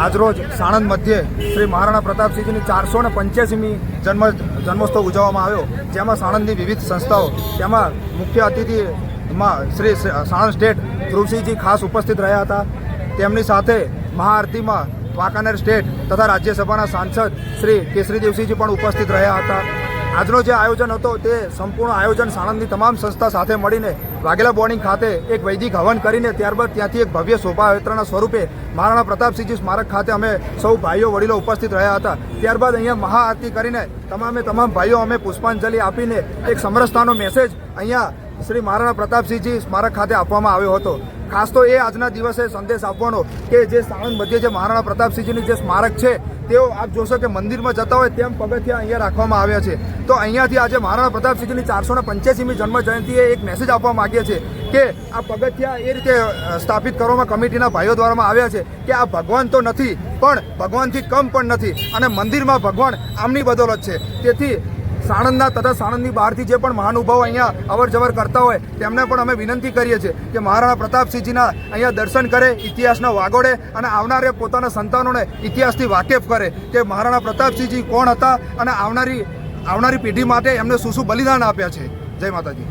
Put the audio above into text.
આજરોજ સાણંદ મધ્યે શ્રી મહારાણા પ્રતાપસિંહજીની 485મી જન્મોત્સવ ઉજવવામાં આવ્યો, જેમાં સાણંદની વિવિધ સંસ્થાઓ તેમાં મુખ્ય અતિથિમાં શ્રી સાણંદ સ્ટેટ ધ્રુવસિંહજી ખાસ ઉપસ્થિત રહ્યા હતા. તેમની સાથે મહાઆરતીમાં વાંકાનેર સ્ટેટ તથા રાજ્યસભાના સાંસદ શ્રી કેસરીદેવસિંહજી પણ ઉપસ્થિત રહ્યા હતા. આજનો જે આયોજન હતો તે સંપૂર્ણ આયોજન સાણંદની તમામ સંસ્થા સાથે મળીને વાઘેલા બોર્ડિંગ ખાતે એક વૈદિક હવન કરીને ત્યારબાદ ત્યાંથી એક ભવ્ય શોભાયાત્રાના સ્વરૂપે મહારાણા પ્રતાપસિંહજી સ્મારક ખાતે અમે સૌ ભાઈઓ વડીલો ઉપસ્થિત રહ્યા હતા. ત્યારબાદ અહીંયા મહાઆરતી કરીને તમામ ભાઈઓ અમે પુષ્પાંજલિ આપીને એક સમરસતાનો મેસેજ અહીંયા શ્રી મહારાણા પ્રતાપસિંહજી સ્મારક ખાતે આપવામાં આવ્યો હતો. ખાસ તો એ આજના દિવસે સંદેશ આપવાનો કે જે સાણંદ મધ્યે જે મહારાણા પ્રતાપસિંહજીની જે સ્મારક છે તેઓ આપ જોશો કે મંદિરમાં જતા હોય તેમ પગથિયા અહીંયા રાખવામાં આવ્યા છે. તો અહીંયાથી આજે મહારાણા પ્રતાપસિંહજીની 485મી જન્મ જયંતિએ એક મેસેજ આપવા માગીએ છીએ કે આ પગથિયા એ રીતે સ્થાપિત કરવામાં કમિટીના ભાઈઓ દ્વારા આવ્યા છે કે આ ભગવાન તો નથી પણ ભગવાનથી કમ પણ નથી અને મંદિરમાં ભગવાન આમની બદોલત છે. તેથી સાણંદના તથા સાણંદની બહારથી જે પણ મહાનુભાવો અહીંયા અવર જવર કરતા હોય તેમને પણ અમે વિનંતી કરીએ છીએ કે મહારાણા પ્રતાપસિંહજીના અહીંયા દર્શન કરે, ઇતિહાસનો વાગોડે અને આવનારે પોતાના સંતાનોને ઇતિહાસથી વાકેફ કરે કે મહારાણા પ્રતાપસિંહજી કોણ હતા અને આવનારી પેઢી માટે એમને શું બલિદાન આપ્યા છે. જય માતાજી.